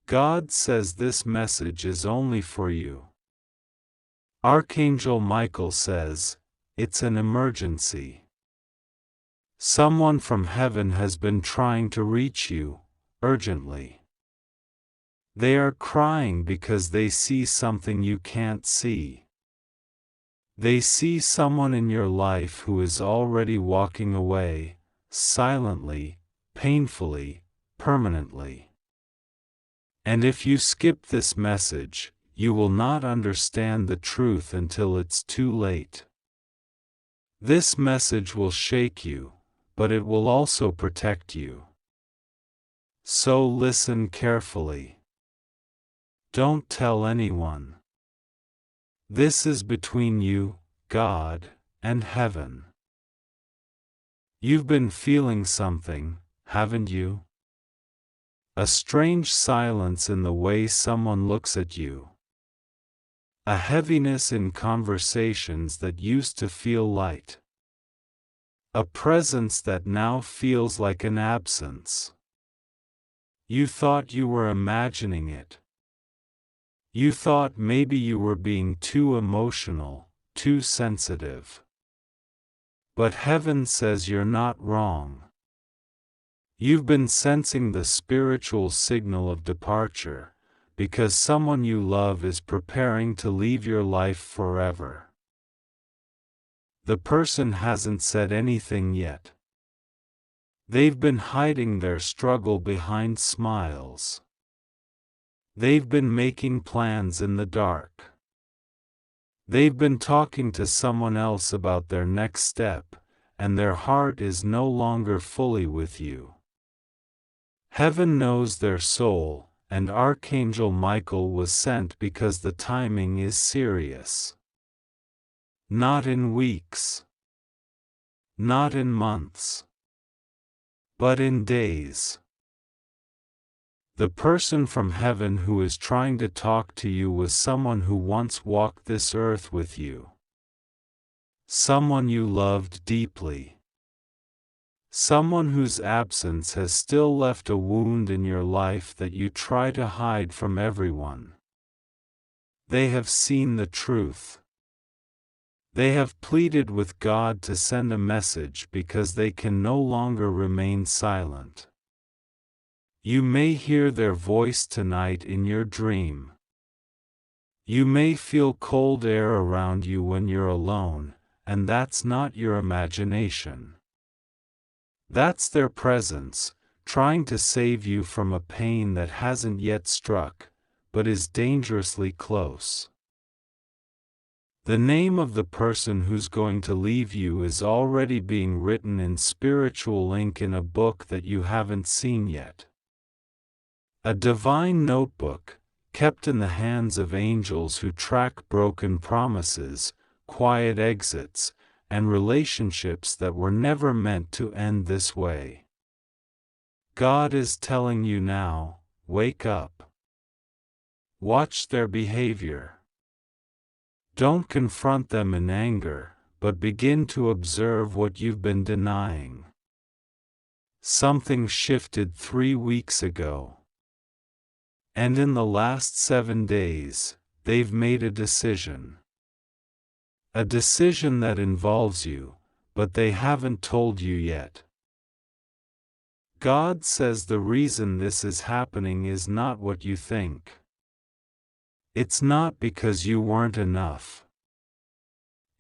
God says this message is only for you. Archangel Michael says, it's an emergency. Someone from heaven has been trying to reach you, urgently. They are crying because they see something you can't see. They see someone in your life who is already walking away, silently, painfully, permanently. And if you skip this message, you will not understand the truth until it's too late. This message will shake you, but it will also protect you. So listen carefully. Don't tell anyone. This is between you, God, and heaven. You've been feeling something, haven't you? A strange silence in the way someone looks at you. A heaviness in conversations that used to feel light. A presence that now feels like an absence. You thought you were imagining it. You thought maybe you were being too emotional, too sensitive. But heaven says you're not wrong. You've been sensing the spiritual signal of departure, because someone you love is preparing to leave your life forever. The person hasn't said anything yet. They've been hiding their struggle behind smiles. They've been making plans in the dark. They've been talking to someone else about their next step, and their heart is no longer fully with you. Heaven knows their soul, and Archangel Michael was sent because the timing is serious. Not in weeks. Not in months. But in days. The person from heaven who is trying to talk to you was someone who once walked this earth with you. Someone you loved deeply. Someone whose absence has still left a wound in your life that you try to hide from everyone. They have seen the truth. They have pleaded with God to send a message because they can no longer remain silent. You may hear their voice tonight in your dream. You may feel cold air around you when you're alone, and that's not your imagination. That's their presence, trying to save you from a pain that hasn't yet struck, but is dangerously close. The name of the person who's going to leave you is already being written in spiritual ink in a book that you haven't seen yet. A divine notebook, kept in the hands of angels who track broken promises, quiet exits, and relationships that were never meant to end this way. God is telling you now, wake up. Watch their behavior. Don't confront them in anger, but begin to observe what you've been denying. Something shifted 3 weeks ago. And in the last 7 days, they've made a decision. A decision that involves you, but they haven't told you yet. God says the reason this is happening is not what you think. It's not because you weren't enough.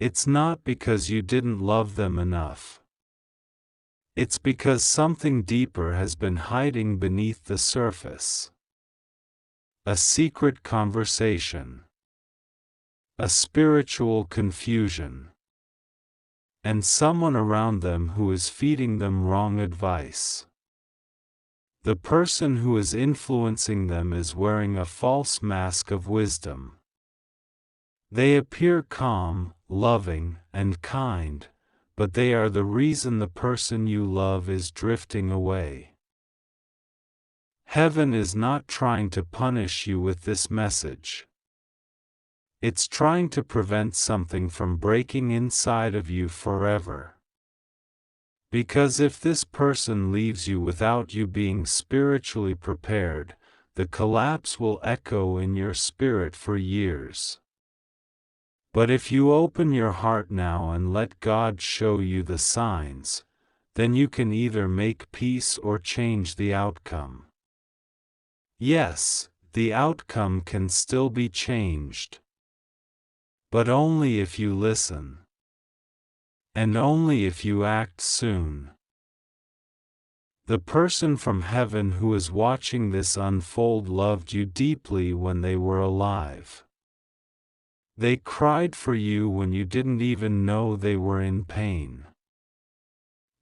It's not because you didn't love them enough. It's because something deeper has been hiding beneath the surface. A secret conversation. A spiritual confusion. And someone around them who is feeding them wrong advice. The person who is influencing them is wearing a false mask of wisdom. They appear calm, loving, and kind, but they are the reason the person you love is drifting away. Heaven is not trying to punish you with this message. It's trying to prevent something from breaking inside of you forever. Because if this person leaves you without you being spiritually prepared, the collapse will echo in your spirit for years. But if you open your heart now and let God show you the signs, then you can either make peace or change the outcome. Yes, the outcome can still be changed. But only if you listen. And only if you act soon. The person from heaven who is watching this unfold loved you deeply when they were alive. They cried for you when you didn't even know they were in pain.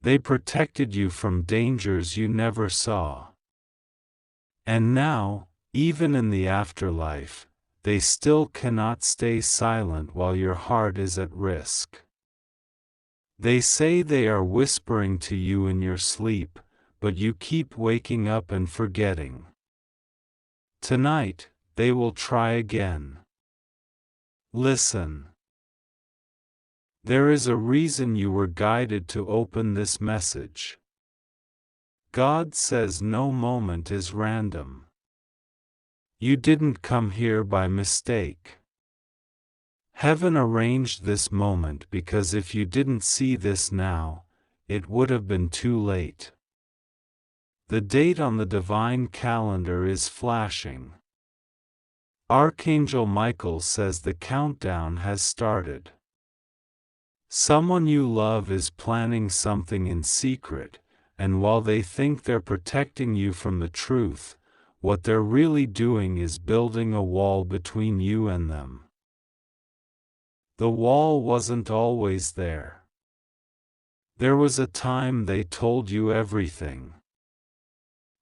They protected you from dangers you never saw. And now, even in the afterlife, they still cannot stay silent while your heart is at risk. They say they are whispering to you in your sleep, but you keep waking up and forgetting. Tonight, they will try again. Listen. There is a reason you were guided to open this message. God says no moment is random. You didn't come here by mistake. Heaven arranged this moment because if you didn't see this now, it would have been too late. The date on the divine calendar is flashing. Archangel Michael says the countdown has started. Someone you love is planning something in secret, and while they think they're protecting you from the truth, what they're really doing is building a wall between you and them. The wall wasn't always there. There was a time they told you everything.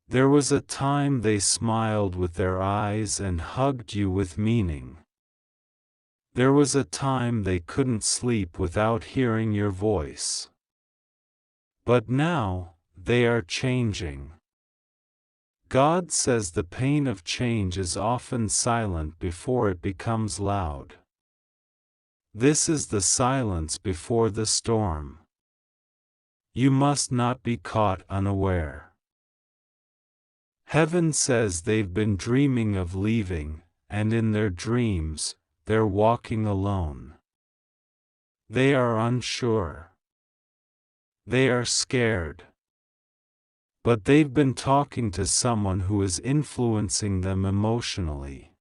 There was a time they smiled with their eyes and hugged you with meaning. There was a time they couldn't sleep without hearing your voice. But now, they are changing. God says the pain of change is often silent before it becomes loud. This is the silence before the storm. You must not be caught unaware. Heaven says they've been dreaming of leaving, and in their dreams, they're walking alone. They are unsure. They are scared. But they've been talking to someone who is influencing them emotionally.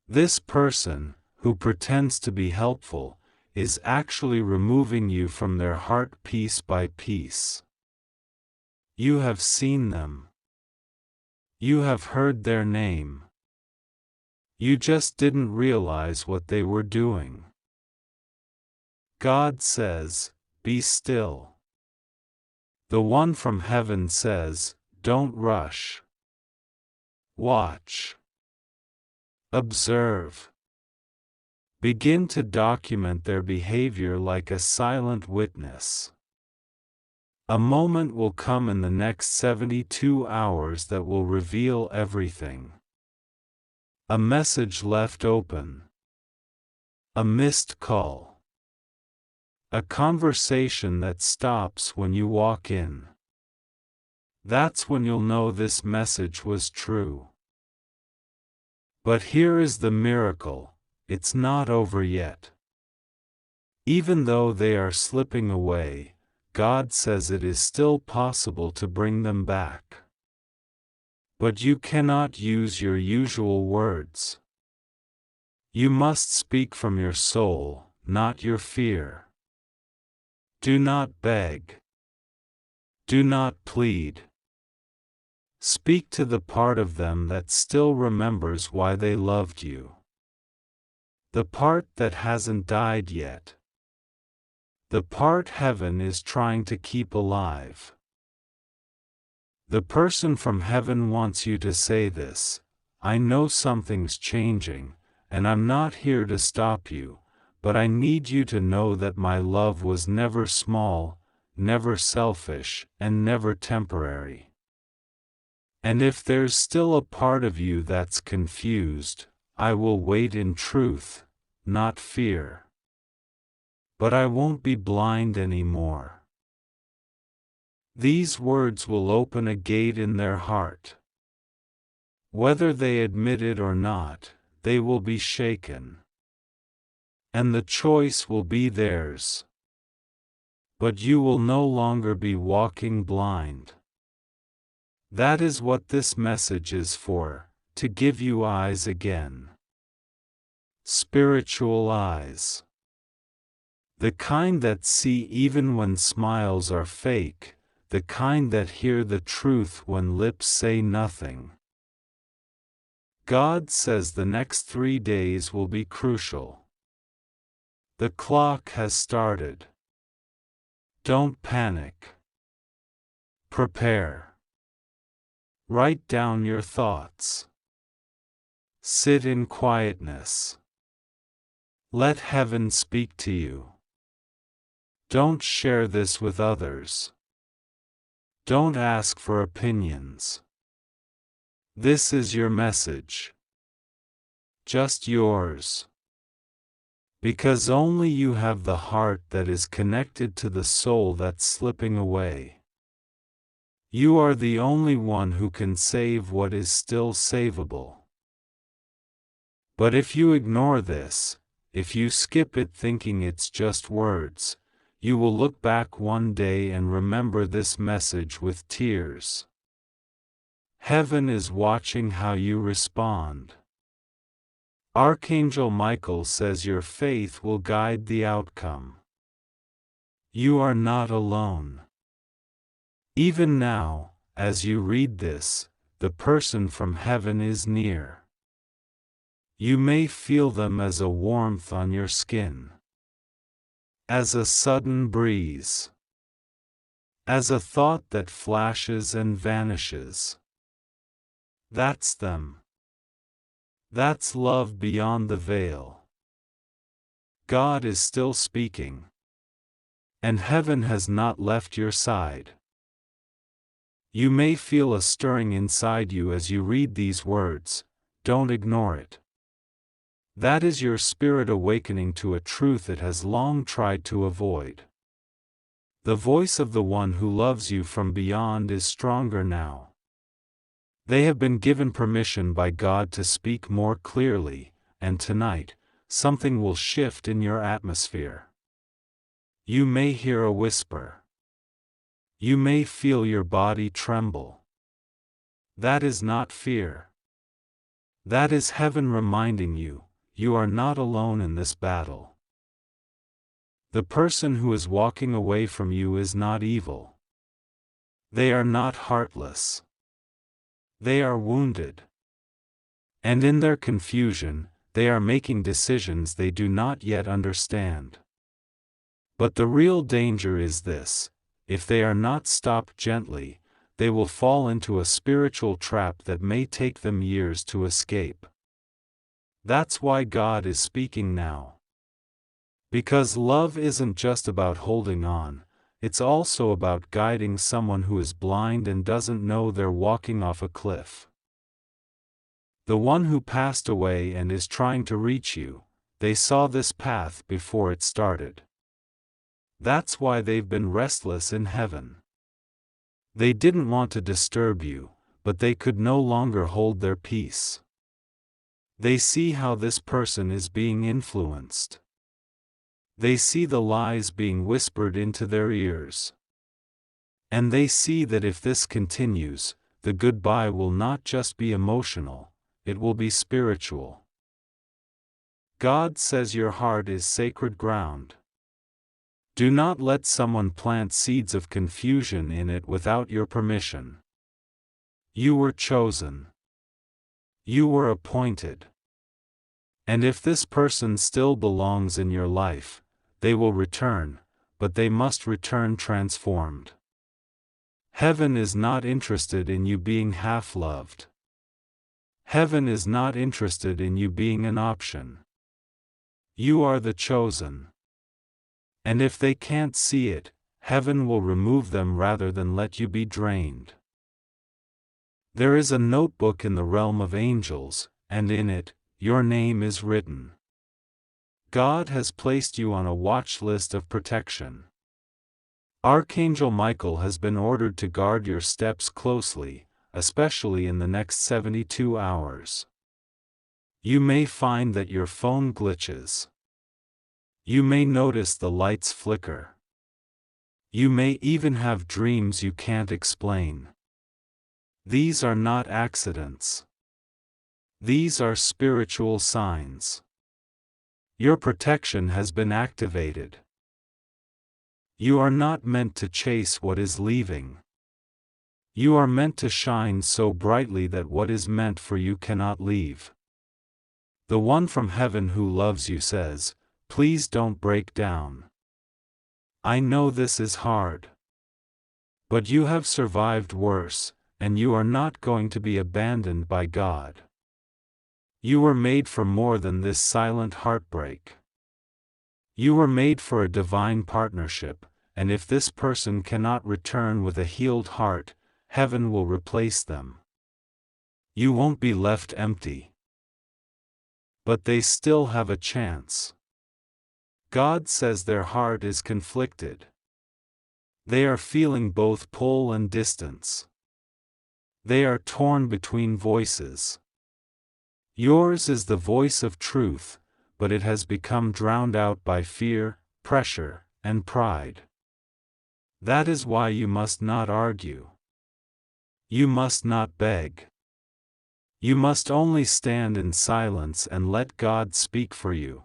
This person, who pretends to be helpful, is actually removing you from their heart piece by piece. You have seen them. You have heard their name. You just didn't realize what they were doing. God says, be still. The one from heaven says, don't rush. Watch. Observe. Begin to document their behavior like a silent witness. A moment will come in the next 72 hours that will reveal everything. A message left open. A missed call. A conversation that stops when you walk in. That's when you'll know this message was true. But here is the miracle, it's not over yet. Even though they are slipping away, God says it is still possible to bring them back. But you cannot use your usual words. You must speak from your soul, not your fear. Do not beg. Do not plead. Speak to the part of them that still remembers why they loved you. The part that hasn't died yet. The part heaven is trying to keep alive. The person from heaven wants you to say this, I know something's changing, and I'm not here to stop you, but I need you to know that my love was never small, never selfish, and never temporary. And if there's still a part of you that's confused, I will wait in truth, not fear. But I won't be blind anymore. These words will open a gate in their heart. Whether they admit it or not, they will be shaken. And the choice will be theirs. But you will no longer be walking blind. That is what this message is for, to give you eyes again. Spiritual eyes. The kind that see even when smiles are fake, the kind that hear the truth when lips say nothing. God says the next 3 days will be crucial. The clock has started. Don't panic. Prepare. Write down your thoughts. Sit in quietness. Let heaven speak to you. Don't share this with others. Don't ask for opinions. This is your message. Just yours. Because only you have the heart that is connected to the soul that's slipping away. You are the only one who can save what is still savable. But if you ignore this, if you skip it thinking it's just words, you will look back one day and remember this message with tears. Heaven is watching how you respond. Archangel Michael says your faith will guide the outcome. You are not alone. Even now, as you read this, the person from heaven is near. You may feel them as a warmth on your skin, as a sudden breeze, as a thought that flashes and vanishes. That's them. That's love beyond the veil. God is still speaking, and heaven has not left your side. You may feel a stirring inside you as you read these words. Don't ignore it. That is your spirit awakening to a truth it has long tried to avoid. The voice of the one who loves you from beyond is stronger now. They have been given permission by God to speak more clearly, and tonight, something will shift in your atmosphere. You may hear a whisper. You may feel your body tremble. That is not fear. That is heaven reminding you, you are not alone in this battle. The person who is walking away from you is not evil. They are not heartless. They are wounded. And in their confusion, they are making decisions they do not yet understand. But the real danger is this: if they are not stopped gently, they will fall into a spiritual trap that may take them years to escape. That's why God is speaking now. Because love isn't just about holding on, it's also about guiding someone who is blind and doesn't know they're walking off a cliff. The one who passed away and is trying to reach you, they saw this path before it started. That's why they've been restless in heaven. They didn't want to disturb you, but they could no longer hold their peace. They see how this person is being influenced. They see the lies being whispered into their ears. And they see that if this continues, the goodbye will not just be emotional, it will be spiritual. God says your heart is sacred ground. Do not let someone plant seeds of confusion in it without your permission. You were chosen. You were appointed. And if this person still belongs in your life, they will return, but they must return transformed. Heaven is not interested in you being half-loved. Heaven is not interested in you being an option. You are the chosen. And if they can't see it, heaven will remove them rather than let you be drained. There is a notebook in the realm of angels, and in it, your name is written. God has placed you on a watch list of protection. Archangel Michael has been ordered to guard your steps closely, especially in the next 72 hours. You may find that your phone glitches. You may notice the lights flicker. You may even have dreams you can't explain. These are not accidents. These are spiritual signs. Your protection has been activated. You are not meant to chase what is leaving. You are meant to shine so brightly that what is meant for you cannot leave. The one from heaven who loves you says, "Please don't break down. I know this is hard. But you have survived worse, and you are not going to be abandoned by God. You were made for more than this silent heartbreak. You were made for a divine partnership, and if this person cannot return with a healed heart, heaven will replace them. You won't be left empty. But they still have a chance. God says their heart is conflicted. They are feeling both pull and distance. They are torn between voices. Yours is the voice of truth, but it has become drowned out by fear, pressure, and pride. That is why you must not argue. You must not beg. You must only stand in silence and let God speak for you.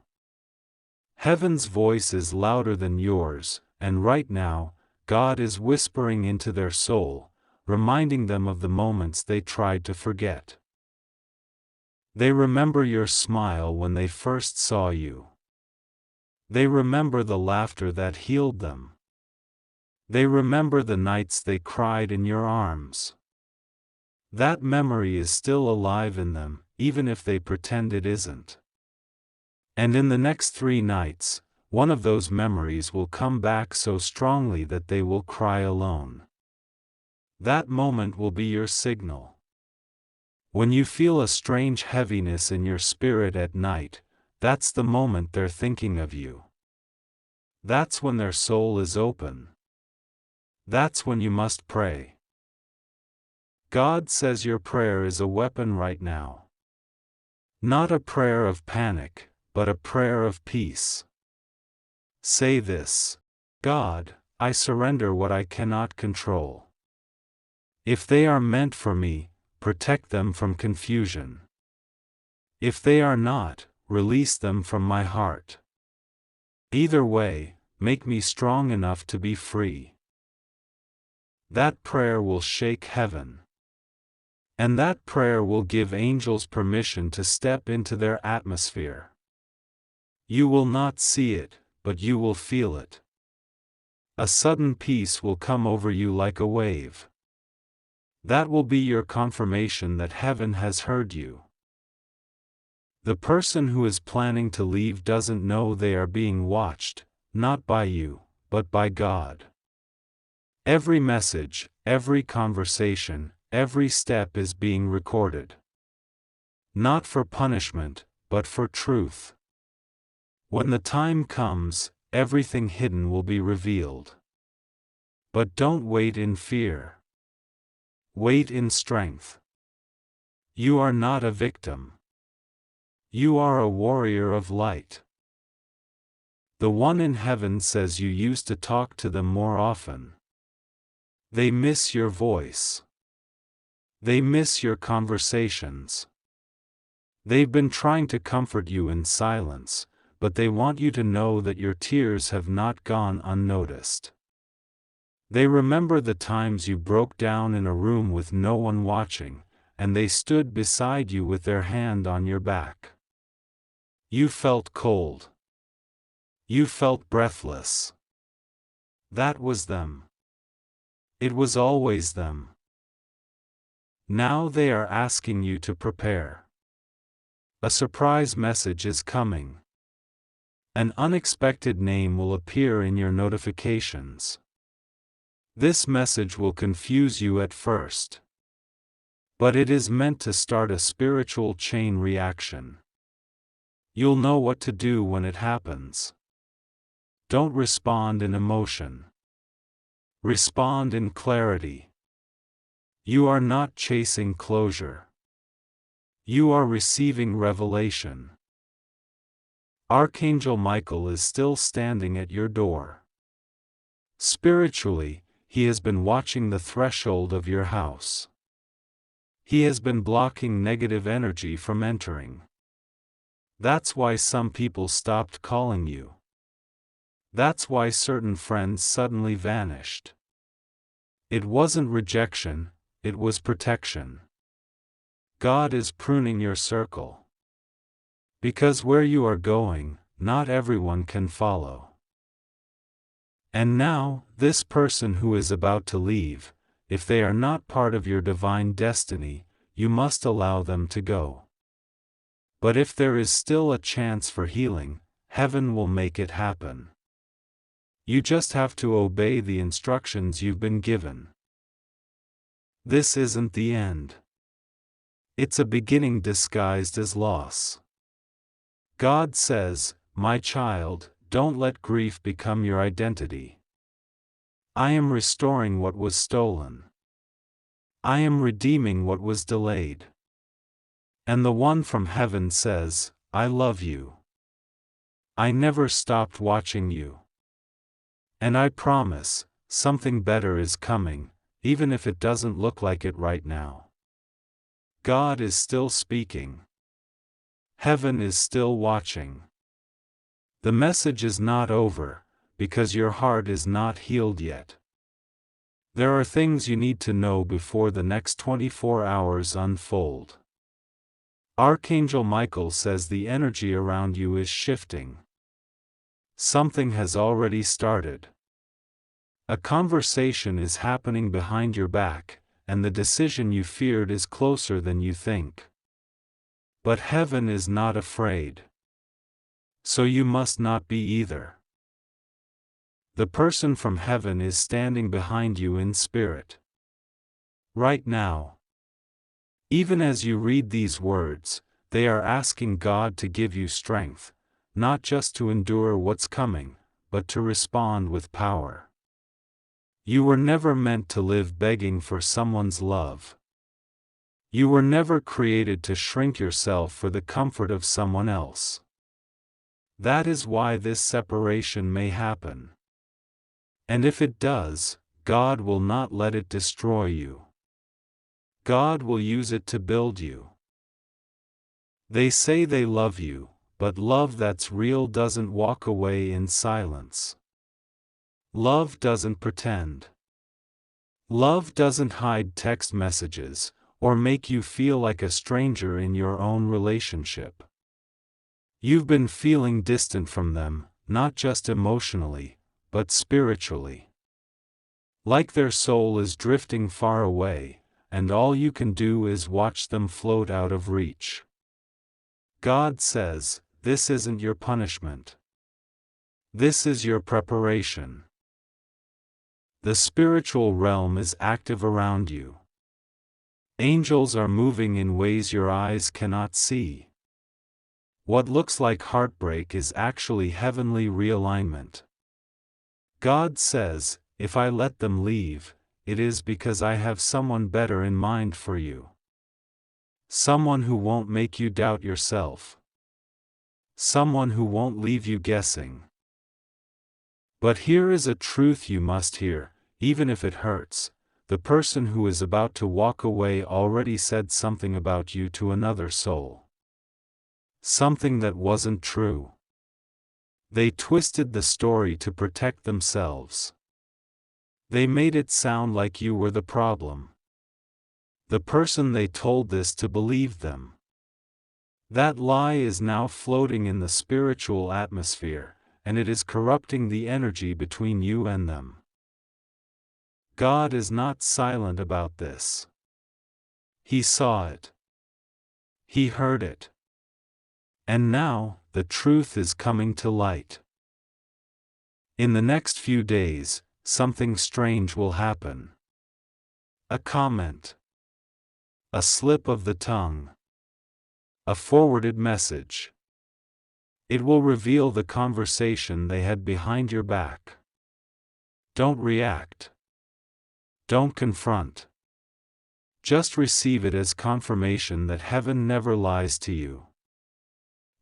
Heaven's voice is louder than yours, and right now, God is whispering into their soul, reminding them of the moments they tried to forget. They remember your smile when they first saw you. They remember the laughter that healed them. They remember the nights they cried in your arms. That memory is still alive in them, even if they pretend it isn't. And in the next 3 nights, one of those memories will come back so strongly that they will cry alone. That moment will be your signal. When you feel a strange heaviness in your spirit at night, that's the moment they're thinking of you. That's when their soul is open. That's when you must pray. God says your prayer is a weapon right now. Not a prayer of panic, but a prayer of peace. Say this: God, I surrender what I cannot control. If they are meant for me, protect them from confusion. If they are not, release them from my heart. Either way, make me strong enough to be free. That prayer will shake heaven. And that prayer will give angels permission to step into their atmosphere. You will not see it, but you will feel it. A sudden peace will come over you like a wave. That will be your confirmation that heaven has heard you. The person who is planning to leave doesn't know they are being watched, not by you, but by God. Every message, every conversation, every step is being recorded. Not for punishment, but for truth. When the time comes, everything hidden will be revealed. But don't wait in fear. Wait in strength. You are not a victim. You are a warrior of light. The one in heaven says you used to talk to them more often. They miss your voice. They miss your conversations. They've been trying to comfort you in silence, but they want you to know that your tears have not gone unnoticed. They remember the times you broke down in a room with no one watching, and they stood beside you with their hand on your back. You felt cold. You felt breathless. That was them. It was always them. Now they are asking you to prepare. A surprise message is coming. An unexpected name will appear in your notifications. This message will confuse you at first. But it is meant to start a spiritual chain reaction. You'll know what to do when it happens. Don't respond in emotion. Respond in clarity. You are not chasing closure. You are receiving revelation. Archangel Michael is still standing at your door. Spiritually, he has been watching the threshold of your house. He has been blocking negative energy from entering. That's why some people stopped calling you. That's why certain friends suddenly vanished. It wasn't rejection, it was protection. God is pruning your circle. Because where you are going, not everyone can follow. And now, this person who is about to leave, if they are not part of your divine destiny, you must allow them to go. But if there is still a chance for healing, heaven will make it happen. You just have to obey the instructions you've been given. This isn't the end. It's a beginning disguised as loss. God says, "My child, don't let grief become your identity. I am restoring what was stolen. I am redeeming what was delayed." And the one from heaven says, "I love you. I never stopped watching you. And I promise, something better is coming, even if it doesn't look like it right now." God is still speaking. Heaven is still watching. The message is not over, because your heart is not healed yet. There are things you need to know before the next 24 hours unfold. Archangel Michael says the energy around you is shifting. Something has already started. A conversation is happening behind your back, and the decision you feared is closer than you think. But heaven is not afraid. So you must not be either. The person from heaven is standing behind you in spirit. Right now. Even as you read these words, they are asking God to give you strength, not just to endure what's coming, but to respond with power. You were never meant to live begging for someone's love. You were never created to shrink yourself for the comfort of someone else. That is why this separation may happen. And if it does, God will not let it destroy you. God will use it to build you. They say they love you, but love that's real doesn't walk away in silence. Love doesn't pretend. Love doesn't hide text messages, or make you feel like a stranger in your own relationship. You've been feeling distant from them, not just emotionally, but spiritually. Like their soul is drifting far away, and all you can do is watch them float out of reach. God says, this isn't your punishment. This is your preparation. The spiritual realm is active around you. Angels are moving in ways your eyes cannot see. What looks like heartbreak is actually heavenly realignment. God says, if I let them leave, it is because I have someone better in mind for you. Someone who won't make you doubt yourself. Someone who won't leave you guessing. But here is a truth you must hear, even if it hurts. The person who is about to walk away already said something about you to another soul. Something that wasn't true. They twisted the story to protect themselves. They made it sound like you were the problem. The person they told this to believed them. That lie is now floating in the spiritual atmosphere, and it is corrupting the energy between you and them. God is not silent about this. He saw it. He heard it. And now, the truth is coming to light. In the next few days, something strange will happen. A comment. A slip of the tongue. A forwarded message. It will reveal the conversation they had behind your back. Don't react. Don't confront. Just receive it as confirmation that heaven never lies to you.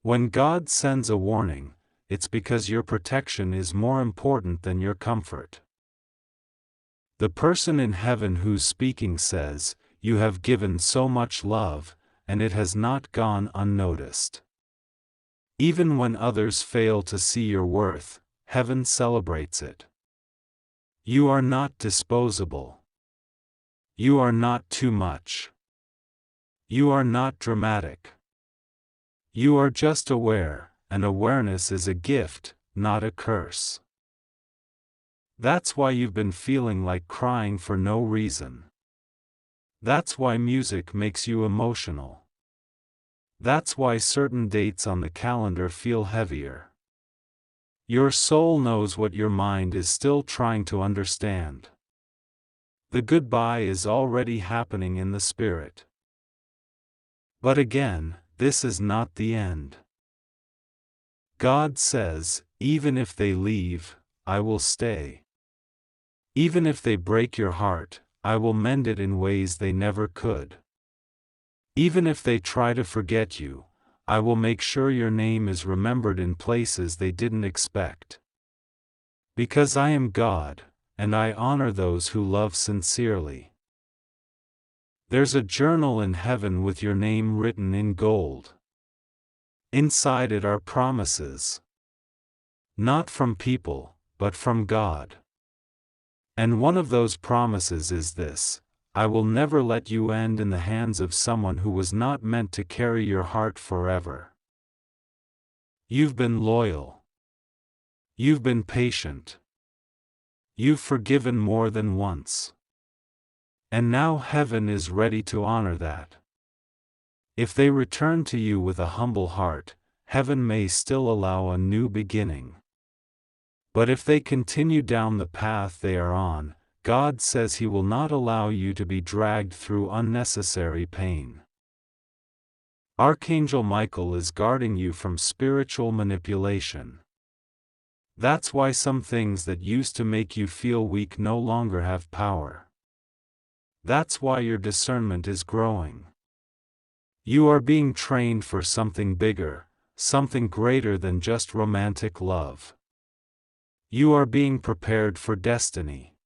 When God sends a warning, it's because your protection is more important than your comfort. The person in heaven who's speaking says, "You have given so much love, and it has not gone unnoticed." Even when others fail to see your worth, heaven celebrates it. You are not disposable. You are not too much. You are not dramatic. You are just aware, and awareness is a gift, not a curse. That's why you've been feeling like crying for no reason. That's why music makes you emotional. That's why certain dates on the calendar feel heavier. Your soul knows what your mind is still trying to understand. The goodbye is already happening in the spirit. But again, this is not the end. God says, even if they leave, I will stay. Even if they break your heart, I will mend it in ways they never could. Even if they try to forget you, I will make sure your name is remembered in places they didn't expect. Because I am God, and I honor those who love sincerely. There's a journal in heaven with your name written in gold. Inside it are promises. Not from people, but from God. And one of those promises is this: I will never let you end in the hands of someone who was not meant to carry your heart forever. You've been loyal. You've been patient. You've forgiven more than once. And now heaven is ready to honor that. If they return to you with a humble heart, heaven may still allow a new beginning. But if they continue down the path they are on, God says He will not allow you to be dragged through unnecessary pain. Archangel Michael is guarding you from spiritual manipulation. That's why some things that used to make you feel weak no longer have power. That's why your discernment is growing. You are being trained for something bigger, something greater than just romantic love. You are being prepared for destiny.